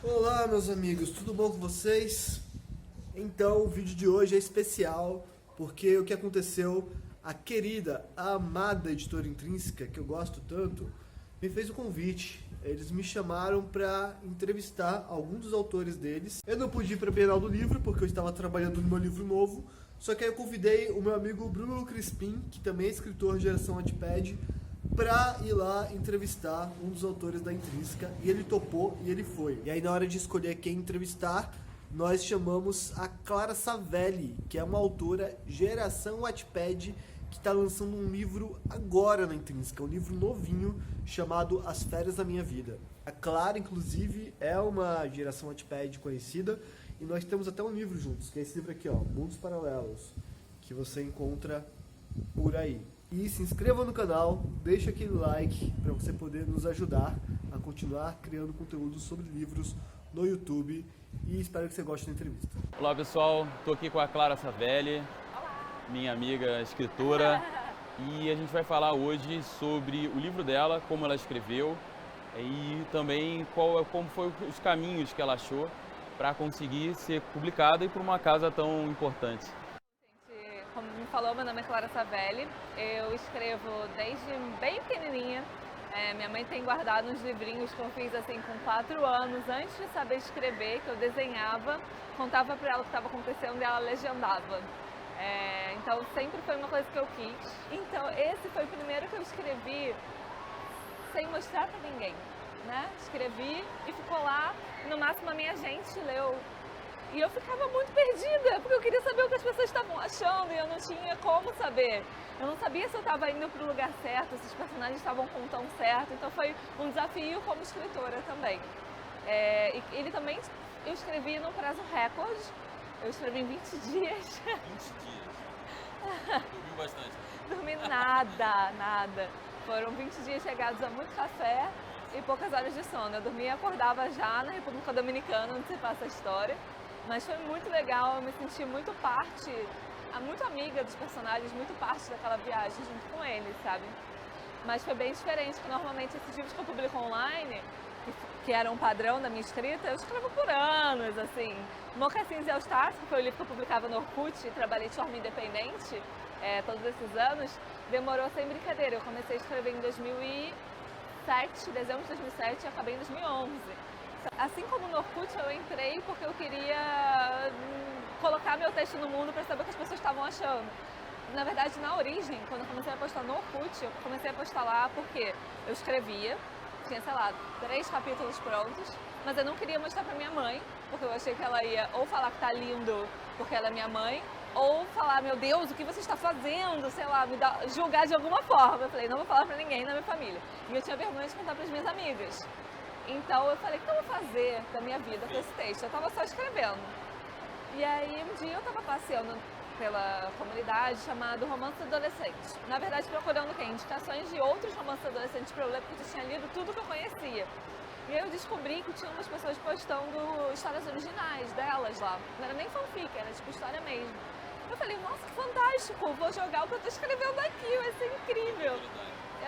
Olá, meus amigos, tudo bom com vocês? Então, o vídeo de hoje é especial porque o que aconteceu, a querida, a amada editora Intrínseca, que eu gosto tanto, me fez um convite. Eles me chamaram para entrevistar alguns dos autores deles. Eu não pude ir para a Bienal do Livro porque eu estava trabalhando no meu livro novo, só que aí eu convidei o meu amigo Bruno Crispim, que também é escritor de Geração Wattpad, pra ir lá entrevistar um dos autores da Intrínseca, e ele topou e ele foi. E aí na hora de escolher quem entrevistar, nós chamamos a Clara Savelli, que é uma autora Geração Wattpad, que está lançando um livro agora na Intrínseca, um livro novinho chamado As Férias da Minha Vida. A Clara, inclusive, é uma Geração Wattpad conhecida, e nós temos até um livro juntos, que é esse livro aqui, ó, Mundos Paralelos, que você encontra por aí. E se inscreva no canal, deixa aquele like para você poder nos ajudar a continuar criando conteúdo sobre livros no YouTube, e espero que você goste da entrevista. Olá pessoal, estou aqui com a Clara Savelli, minha amiga escritora, e a gente vai falar hoje sobre o livro dela, como ela escreveu e também como foi os caminhos que ela achou para conseguir ser publicada e por uma casa tão importante. Como me falou, meu nome é Clara Savelli, eu escrevo desde bem pequenininha. Minha mãe tem guardado uns livrinhos que eu fiz assim com 4 anos, antes de saber escrever, que eu desenhava, contava para ela o que estava acontecendo e ela legendava. Então sempre foi uma coisa que eu quis. Então esse foi o primeiro que eu escrevi sem mostrar para ninguém, né? Escrevi e ficou lá, no máximo a minha gente leu. E eu ficava muito perdida, porque eu queria saber o que as pessoas estavam achando e eu não tinha como saber. Eu não sabia se eu estava indo para o lugar certo, se os personagens estavam com o tom certo, então foi um desafio como escritora também. E ele também, eu escrevi num prazo recorde, eu escrevi em 20 dias. 20 dias? Dormiu bastante? Dormi nada. Foram 20 dias chegados a muito café e poucas horas de sono. Eu dormia e acordava já na República Dominicana, onde se passa a história. Mas foi muito legal, eu me senti muito amiga dos personagens, muito parte daquela viagem junto com eles, sabe? Mas foi bem diferente, porque normalmente esses livros que eu publico online, que eram um padrão da minha escrita, eu escrevo por anos, assim. Mocassins e Eustácio, que foi o livro que eu publicava no Orkut e trabalhei de forma independente todos esses anos, demorou sem brincadeira. Eu comecei a escrever em 2007, dezembro de 2007, e acabei em 2011. Assim como no Orkut, eu entrei porque eu queria colocar meu texto no mundo para saber o que as pessoas estavam achando. Na verdade, na origem, quando eu comecei a postar no Orkut, eu comecei a postar lá porque eu escrevia, tinha, sei lá, 3 capítulos prontos, mas eu não queria mostrar para minha mãe, porque eu achei que ela ia ou falar que tá lindo porque ela é minha mãe, ou falar, meu Deus, o que você está fazendo, sei lá, julgar de alguma forma. Eu falei, não vou falar para ninguém na minha família. E eu tinha vergonha de contar para as minhas amigas. Então eu falei, o que eu vou fazer da minha vida com esse texto? Eu estava só escrevendo. E aí um dia eu estava passeando pela comunidade chamado Romance Adolescente. Na verdade procurando indicações de outros romances adolescentes para eu ler, porque eu tinha lido tudo que eu conhecia. E aí eu descobri que tinha umas pessoas postando histórias originais delas lá. Não era nem fanfic, era tipo história mesmo. Eu falei, nossa, que fantástico, vou jogar o que eu estou escrevendo aqui, vai ser incrível.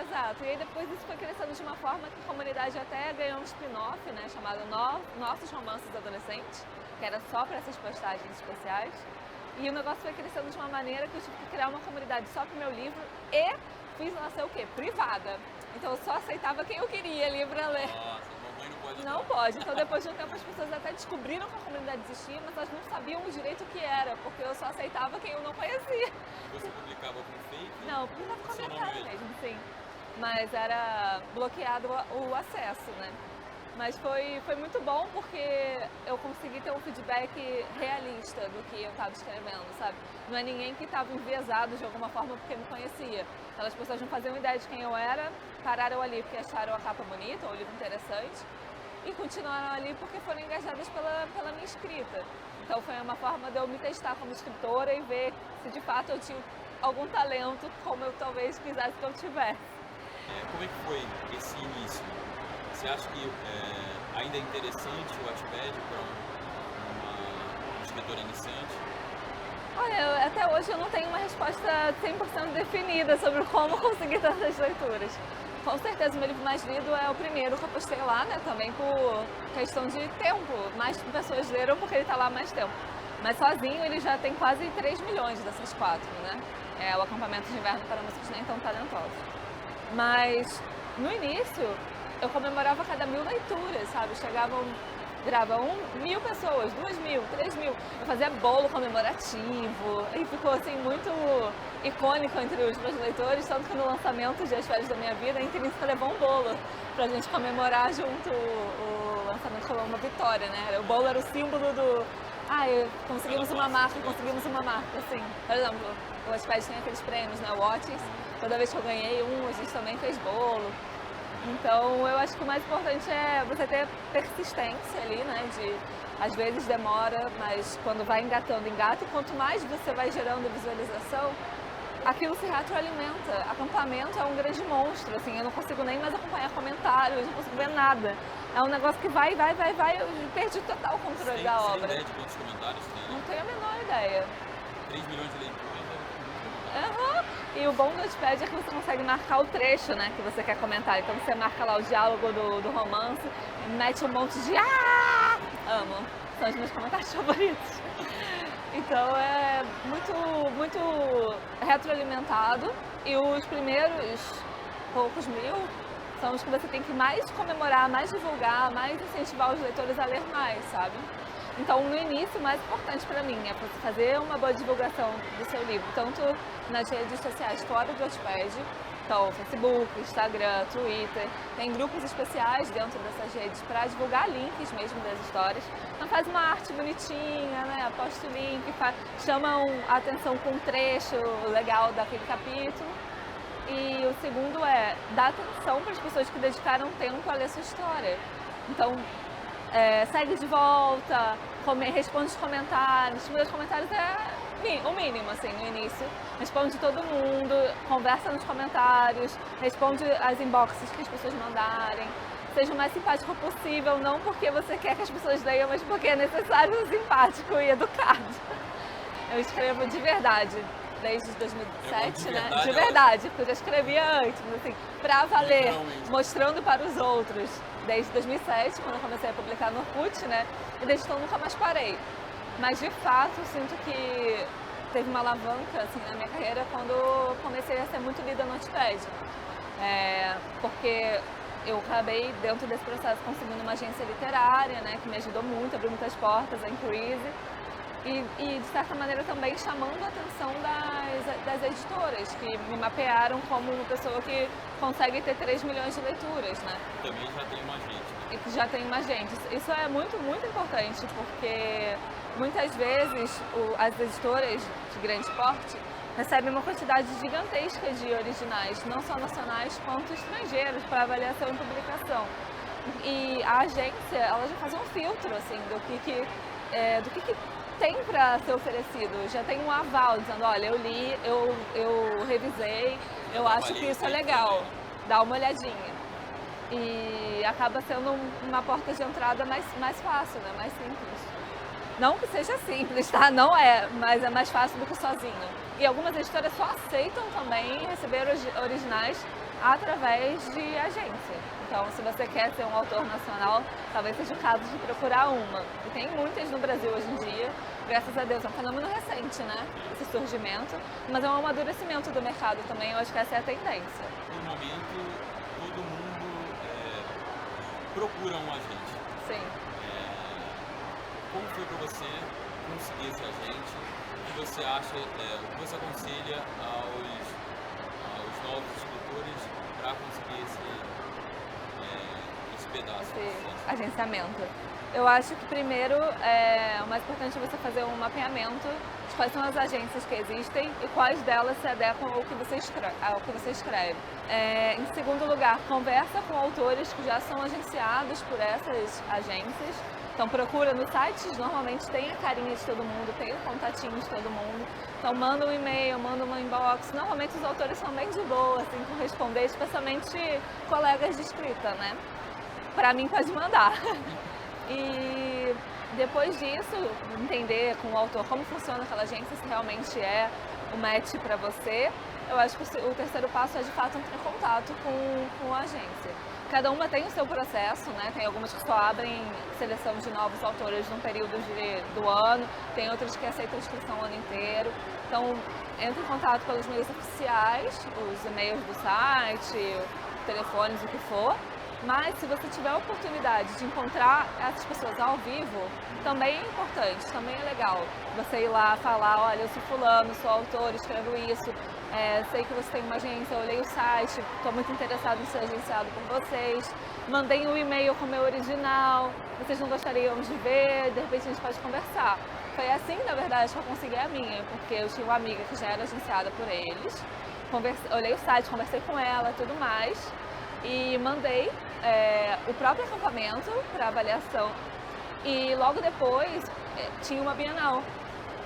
Exato, e aí depois isso foi crescendo de uma forma que a comunidade até ganhou um spin-off, né, chamado Nossos Romances Adolescentes, que era só para essas postagens especiais. E o negócio foi crescendo de uma maneira que eu tive que criar uma comunidade só para o meu livro e fiz ela ser o quê? Privada. Então eu só aceitava quem eu queria ali para ler. Nossa, mamãe não pode. Não pode. Então depois de um tempo as pessoas até descobriram que a comunidade existia, mas elas não sabiam direito o que era, porque eu só aceitava quem eu não conhecia. E você publicava com fake? Não, publicava com a minha cara mesmo, sim. Mas era bloqueado o acesso, né? Mas foi muito bom porque eu consegui ter um feedback realista do que eu estava escrevendo, sabe? Não é ninguém que estava enviesado de alguma forma porque me conhecia. Aquelas pessoas não faziam ideia de quem eu era, pararam ali porque acharam a capa bonita, ou o livro interessante, e continuaram ali porque foram engajadas pela minha escrita. Então foi uma forma de eu me testar como escritora e ver se de fato eu tinha algum talento como eu talvez quisesse que eu tivesse. Como é que foi esse início? Você acha que ainda é interessante o Wattpad para uma escritora iniciante? Olha, até hoje eu não tenho uma resposta 100% definida sobre como conseguir tantas leituras. com certeza o meu livro mais lido é o primeiro que eu postei lá, né? Também por questão de tempo. Mais pessoas leram porque ele está lá há mais tempo. Mas sozinho ele já tem quase 3 milhões dessas 4, né? É o acampamento de inverno para músicos nem tão talentosos. Mas no início eu comemorava cada 1000 leituras, sabe? Viravam 1000 pessoas, 2000, 3000. Eu fazia bolo comemorativo e ficou assim muito icônico entre os meus leitores, tanto que no lançamento de As Férias da Minha Vida, a Intrínseca levou um bolo pra gente comemorar junto o lançamento, como uma vitória, né? O bolo era o símbolo do conseguimos uma marca, assim. Por exemplo, o Wattpad tem aqueles prêmios, né? O Watches, toda vez que eu ganhei a gente também fez bolo. Então, eu acho que o mais importante é você ter persistência ali, né? Às vezes demora, mas quando vai engatando, engata. E quanto mais você vai gerando visualização, aquilo se retroalimenta. Acampamento é um grande monstro, assim. Eu não consigo nem mais acompanhar comentários, não consigo ver nada. É um negócio que vai. Eu perdi total o controle da obra. Você tem ideia de quantos comentários tem? Não tenho a menor ideia. 3 milhões de leituras. E o bom do Wattpad é que você consegue marcar o trecho, né, que você quer comentar. Então você marca lá o diálogo do romance e mete um monte de amo. São os meus comentários favoritos. Então é muito retroalimentado. E os primeiros poucos 1000 são os que você tem que mais comemorar, mais divulgar, mais incentivar os leitores a ler mais, sabe? Então, no início, o mais importante para mim é você fazer uma boa divulgação do seu livro, tanto nas redes sociais fora do Wattpad, então Facebook, Instagram, Twitter, tem grupos especiais dentro dessas redes para divulgar links mesmo das histórias. Então faz uma arte bonitinha, né? Posta o link, chama a atenção com um trecho legal daquele capítulo. E o segundo é dar atenção para as pessoas que dedicaram tempo a ler sua história. Então, segue de volta, responde os comentários. Os meus comentários é o mínimo, assim, no início. Responde todo mundo, conversa nos comentários, responde as inboxes que as pessoas mandarem. Seja o mais simpático possível, não porque você quer que as pessoas leiam, mas porque é necessário ser simpático e educado. Eu escrevo de verdade. Desde 2007, né? De verdade, porque eu já escrevia antes, mas assim, pra valer, mostrando para os outros. Desde 2007, quando eu comecei a publicar no Orkut, né? E desde então nunca mais parei. Mas de fato, sinto que teve uma alavanca assim, na minha carreira quando comecei a ser muito lida no Wattpad. Porque eu acabei, dentro desse processo, conseguindo uma agência literária, né? Que me ajudou muito, abriu muitas portas, a Increase. E, de certa maneira, também chamando a atenção das editoras, que me mapearam como uma pessoa que consegue ter 3 milhões de leituras, né? Também já tem uma gente, né? E que já tem mais gente. Isso é muito, muito importante, porque muitas vezes as editoras de grande porte recebem uma quantidade gigantesca de originais, não só nacionais quanto estrangeiros, para avaliação e publicação. E a agência, ela já faz um filtro, assim, do que tem para ser oferecido. Já tem um aval dizendo, olha, eu li, eu revisei, eu acho que isso é legal, dá uma olhadinha. E acaba sendo uma porta de entrada mais fácil, né? Mais simples. Não que seja simples, tá? Não é, mas é mais fácil do que sozinho. E algumas editoras só aceitam também receber originais através de agência. Então, se você quer ser um autor nacional, talvez seja o caso de procurar uma. E tem muitas no Brasil hoje em dia, graças a Deus. É um fenômeno recente, né? Esse surgimento. Mas é um amadurecimento do mercado também, eu acho que essa é a tendência. No momento, todo mundo procura um agente. Sim. Como foi para você conseguir esse agente? O que você acha, o que você aconselha aos novos escritores para conseguir esse pedaço? Esse agenciamento. Eu acho que primeiro o mais importante é você fazer um mapeamento de quais são as agências que existem e quais delas se adequam ao que você escreve. Em segundo lugar, conversa com autores que já são agenciados por essas agências. Então procura nos sites, normalmente tem a carinha de todo mundo, tem o contatinho de todo mundo. Então manda um e-mail, manda uma inbox. Normalmente os autores são bem de boa, assim, com responder, especialmente colegas de escrita, né? Pra mim pode mandar. E depois disso, entender com o autor como funciona aquela agência, se realmente é o match para você. eu acho que o terceiro passo é de fato entrar em contato com a agência. Cada uma tem o seu processo, né? Tem algumas que só abrem seleção de novos autores num período do ano, tem outras que aceitam inscrição o ano inteiro. Então, entre em contato pelos meios oficiais, os e-mails do site, telefones, o que for. Mas se você tiver a oportunidade de encontrar essas pessoas ao vivo, também é importante, também é legal. Você ir lá falar, olha, eu sou fulano, sou autor, escrevo isso, sei que você tem uma agência, eu olhei o site, estou muito interessado em ser agenciado por vocês, mandei um e-mail com o meu original, vocês não gostariam de ver, de repente a gente pode conversar. Foi assim, na verdade, que eu consegui a minha, porque eu tinha uma amiga que já era agenciada por eles, olhei o site, conversei com ela e tudo mais, e mandei o próprio acampamento para avaliação e logo depois tinha uma Bienal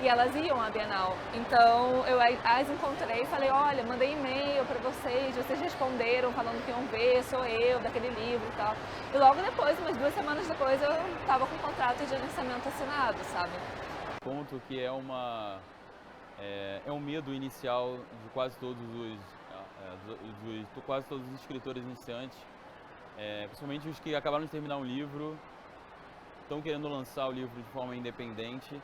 e elas iam à Bienal, então eu as encontrei e falei, olha, mandei e-mail para vocês responderam falando que iam ver, sou eu, daquele livro e tal, e logo depois, umas 2 semanas depois, eu estava com o contrato de agenciamento assinado, sabe? Ponto que é um medo inicial de quase todos os escritores iniciantes, principalmente os que acabaram de terminar um livro, estão querendo lançar o livro de forma independente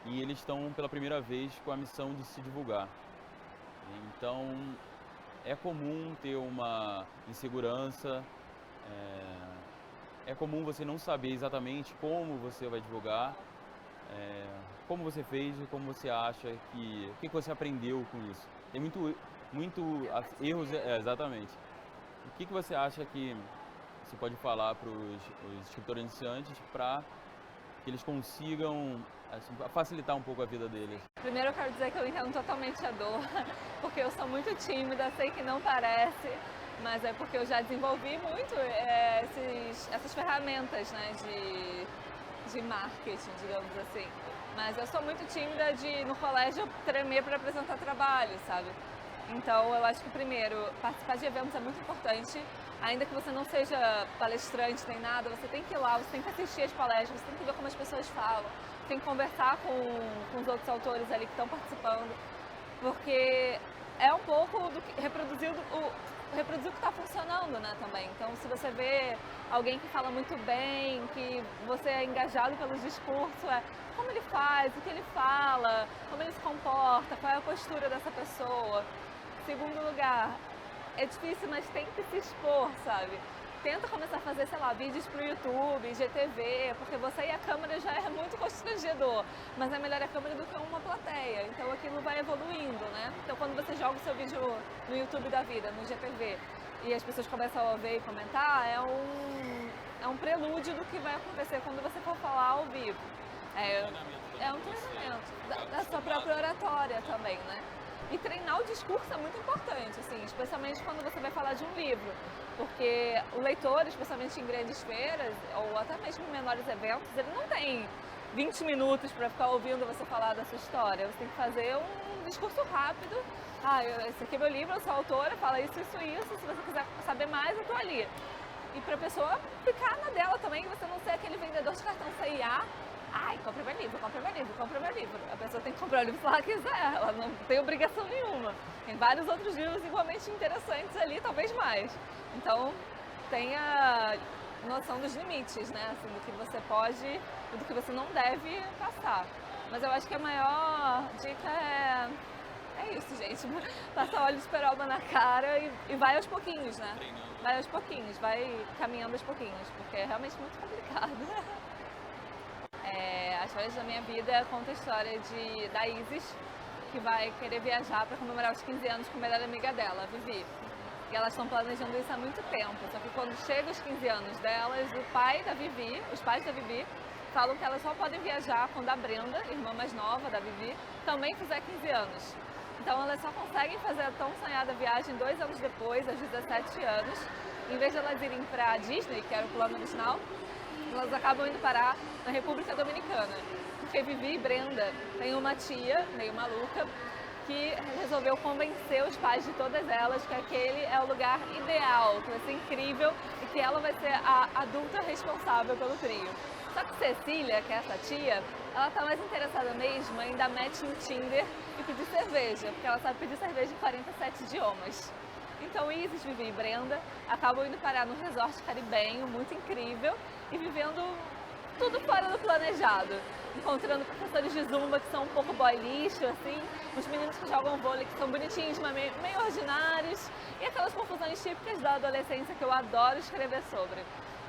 e eles estão pela primeira vez com a missão de se divulgar. Então é comum ter uma insegurança, é comum você não saber exatamente como você vai divulgar, como você fez e como você acha o que você aprendeu com isso. Tem muito erros, exatamente. O que você acha que você pode falar para os escritores iniciantes para que eles consigam assim, facilitar um pouco a vida deles? Primeiro eu quero dizer que eu entendo totalmente a dor, porque eu sou muito tímida, sei que não parece, mas é porque eu já desenvolvi muito essas ferramentas, né, de marketing, digamos assim. Mas eu sou muito tímida de, no colégio, tremer para apresentar trabalho, sabe? Então, eu acho que, primeiro, participar de eventos é muito importante. Ainda que você não seja palestrante nem nada, você tem que ir lá, você tem que assistir as palestras, você tem que ver como as pessoas falam, tem que conversar com os outros autores ali que estão participando, porque é um pouco reproduzir o que está funcionando, né, também. Então, se você vê alguém que fala muito bem, que você é engajado pelos discursos, como ele faz, o que ele fala, como ele se comporta, qual é a postura dessa pessoa. Segundo lugar, é difícil, mas tem que se expor, sabe? Tenta começar a fazer, sei lá, vídeos pro YouTube, IGTV, porque você e a câmera já é muito constrangedor, mas é melhor a câmera do que uma plateia, então aquilo vai evoluindo, né? Então quando você joga o seu vídeo no YouTube da vida, no IGTV, e as pessoas começam a ver e comentar, é um prelúdio do que vai acontecer quando você for falar ao vivo. É um treinamento da sua própria oratória também, né? E treinar o discurso é muito importante, assim, especialmente quando você vai falar de um livro, porque o leitor, especialmente em grandes feiras, ou até mesmo em menores eventos, ele não tem 20 minutos para ficar ouvindo você falar da sua história. Você tem que fazer um discurso rápido. Esse aqui é meu livro, eu sou autora, fala isso, isso, isso, se você quiser saber mais, eu tô ali. E para a pessoa ficar na dela também, você não ser aquele vendedor de cartão CIA. Compre meu livro, compre meu livro, compre meu livro. A pessoa tem que comprar o livro se ela quiser, ela não tem obrigação nenhuma. Tem vários outros livros igualmente interessantes ali, talvez mais. Então, tenha noção dos limites, né? Assim, do que você pode e do que você não deve passar. Mas eu acho que a maior dica é isso, gente. Passa óleo de peroba na cara e vai aos pouquinhos, né? Vai aos pouquinhos, vai caminhando aos pouquinhos, porque é realmente muito complicado. A História da Minha Vida conta a história da Isis, que vai querer viajar para comemorar os 15 anos com a melhor amiga dela, a Vivi. E elas estão planejando isso há muito tempo, só que quando chega os 15 anos delas, os pais da Vivi, falam que elas só podem viajar quando a Brenda, irmã mais nova da Vivi, também fizer 15 anos. Então elas só conseguem fazer a tão sonhada viagem 2 anos depois, aos 17 anos. Em vez de elas irem para a Disney, que era o plano original, elas acabam indo parar na República Dominicana, porque Vivi e Brenda têm uma tia, meio maluca, que resolveu convencer os pais de todas elas que aquele é o lugar ideal, que vai ser incrível e que ela vai ser a adulta responsável pelo trio. Só que Cecília, que é essa tia, ela tá mais interessada mesmo em dar match no Tinder e pedir cerveja, porque ela sabe pedir cerveja em 47 idiomas. Então Isis, Vivi e Brenda acabam indo parar num resort caribenho muito incrível e vivendo tudo fora do planejado. Encontrando professores de zumba que são um pouco boy lixo, assim, os meninos que jogam vôlei que são bonitinhos, mas meio ordinários, e aquelas confusões típicas da adolescência que eu adoro escrever sobre.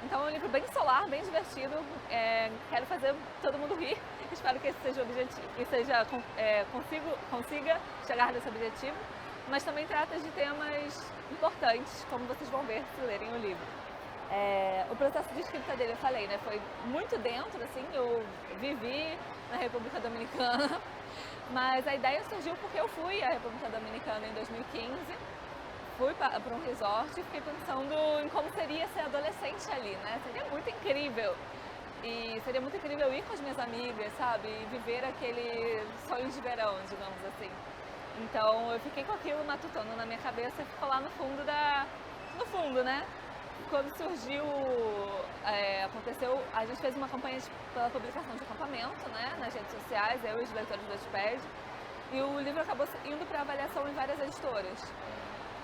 Então é um livro bem solar, bem divertido, quero fazer todo mundo rir, espero que esse seja o objetivo, consiga chegar nesse objetivo, mas também trata de temas importantes, como vocês vão ver se lerem o livro. O processo de escrita dele, eu falei, né, foi muito dentro, assim, eu vivi na República Dominicana, mas a ideia surgiu porque eu fui à República Dominicana em 2015, fui para um resort e fiquei pensando em como seria ser adolescente ali, né, seria muito incrível. E seria muito incrível ir com as minhas amigas, sabe, e viver aquele sonho de verão, digamos assim. Então eu fiquei com aquilo matutando na minha cabeça e ficou lá no fundo, né? Quando surgiu, aconteceu, a gente fez uma campanha pela publicação de acampamento, né, nas redes sociais, eu e os leitores do Wattpad, e o livro acabou indo para avaliação em várias editoras.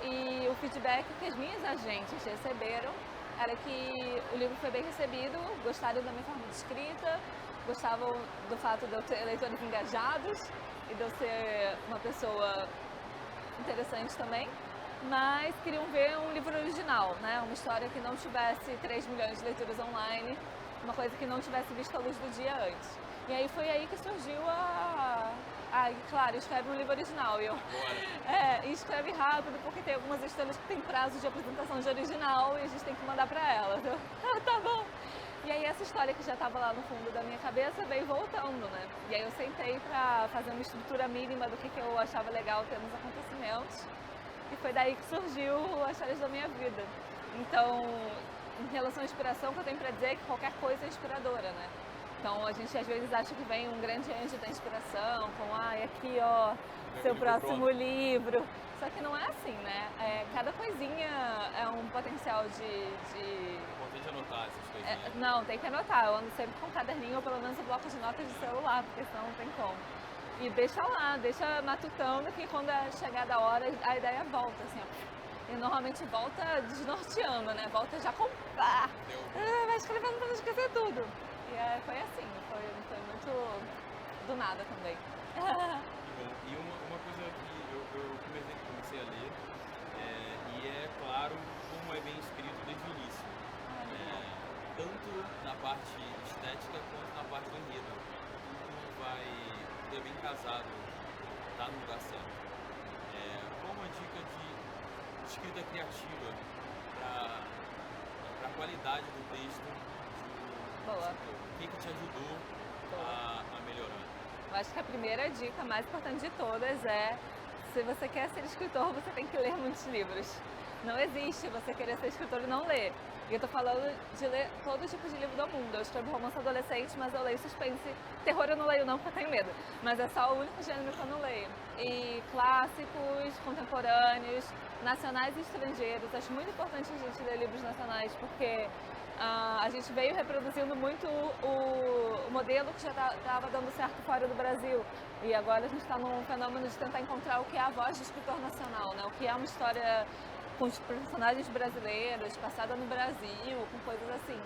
E o feedback que as minhas agentes receberam era que o livro foi bem recebido, gostaram da minha forma de escrita, gostavam do fato de eu ter leitores engajados e de eu ser uma pessoa interessante também. Mas queriam ver um livro original, né? Uma história que não tivesse 3 milhões de leituras online, uma coisa que não tivesse visto a luz do dia antes. E aí foi aí que surgiu claro, escreve um livro original. E eu, e escreve rápido, porque tem algumas histórias que tem prazo de apresentação de original e a gente tem que mandar pra elas. Eu, tá bom. E aí essa história que já estava lá no fundo da minha cabeça veio voltando, né? E aí eu sentei pra fazer uma estrutura mínima do que eu achava legal ter nos acontecimentos. E foi daí que surgiu as histórias da minha vida. Então, em relação à inspiração, o que eu tenho para dizer é que qualquer coisa é inspiradora, né? Então, a gente às vezes acha que vem um grande anjo da inspiração, com, aqui, ó, seu próximo livro. Só que não é assim, né? Cada coisinha é um potencial de... Importante anotar essas coisinhas. Não, tem que anotar. Eu ando sempre com um caderninho ou pelo menos um bloco de notas de celular, porque senão não tem como. E deixa lá, deixa matutando que quando chegar da hora a ideia volta, assim, ó. E normalmente volta desnorteando, né? Volta já com... vai escrevendo pra não esquecer tudo. E foi assim, foi muito do nada também. Bom, e uma coisa que eu comecei a ler, e é claro como é bem escrito desde o início. Tanto na parte estética quanto na parte do enredo. Tudo é bem casado, tá no lugar certo. Qual uma dica de escrita criativa para a qualidade do texto? Boa. O que te ajudou a melhorar? Eu acho que a primeira dica, mais importante de todas, é: se você quer ser escritor, você tem que ler muitos livros. Não existe você querer ser escritor e não ler. E eu tô falando de ler todo tipo de livro do mundo. Eu escrevo romance adolescente, mas eu leio suspense. Terror eu não leio não, porque eu tenho medo. Mas é só o único gênero que eu não leio. E clássicos, contemporâneos, nacionais e estrangeiros. Acho muito importante a gente ler livros nacionais, porque a gente veio reproduzindo muito o modelo que já estava dando certo fora do Brasil. E agora a gente está num fenômeno de tentar encontrar o que é a voz do escritor nacional, né? O que é uma história com os personagens brasileiros, passada no Brasil, com coisas assim.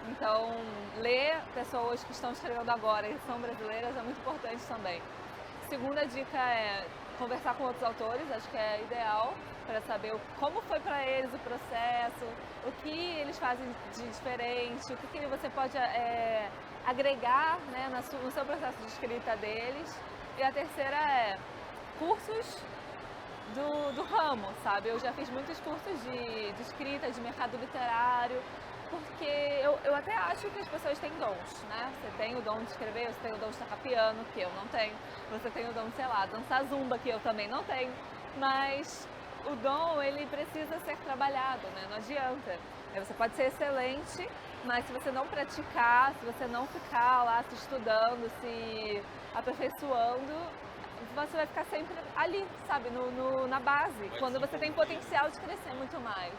Então, ler pessoas que estão escrevendo agora e são brasileiras é muito importante também. Segunda dica é conversar com outros autores, acho que é ideal para saber como foi para eles o processo, o que eles fazem de diferente, o que você pode agregar, né, no seu processo de escrita deles. E a terceira é cursos do ramo, sabe? Eu já fiz muitos cursos de escrita, de mercado literário, porque eu até acho que as pessoas têm dons, né? Você tem o dom de escrever, você tem o dom de tocar piano, que eu não tenho. Você tem o dom de, sei lá, dançar zumba, que eu também não tenho. Mas o dom, ele precisa ser trabalhado, né? Não adianta. Você pode ser excelente, mas se você não praticar, se você não ficar lá se estudando, se aperfeiçoando, você vai ficar sempre ali, sabe, na base, quando você tem potencial de crescer muito mais.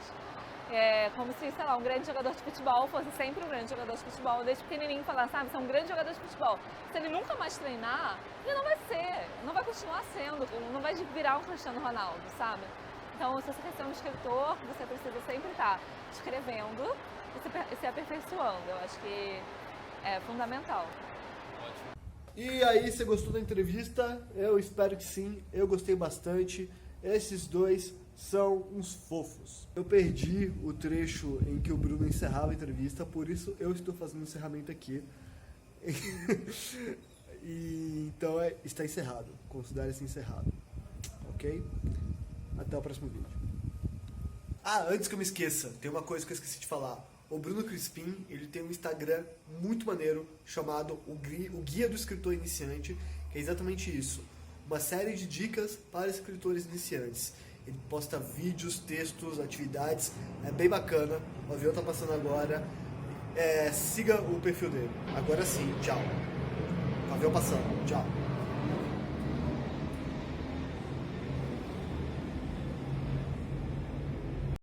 como se, sei lá, um grande jogador de futebol fosse sempre um grande jogador de futebol, desde pequenininho falar, sabe, você é um grande jogador de futebol. Se ele nunca mais treinar, ele não vai ser, não vai continuar sendo, não vai virar um Cristiano Ronaldo, sabe? Então, se você quer ser um escritor, você precisa sempre estar escrevendo e se aperfeiçoando. Eu acho que é fundamental. E aí, você gostou da entrevista? Eu espero que sim, eu gostei bastante. Esses dois são uns fofos. Eu perdi o trecho em que o Bruno encerrava a entrevista, por isso eu estou fazendo o encerramento aqui. Então está encerrado. Considere-se encerrado. Ok? Até o próximo vídeo. Antes que eu me esqueça, tem uma coisa que eu esqueci de falar. O Bruno Crispim, ele tem um Instagram muito maneiro chamado o Guia do Escritor Iniciante, que é exatamente isso. Uma série de dicas para escritores iniciantes. Ele posta vídeos, textos, atividades, é bem bacana. O avião tá passando agora. Siga o perfil dele. Agora sim, tchau. O avião passando, tchau.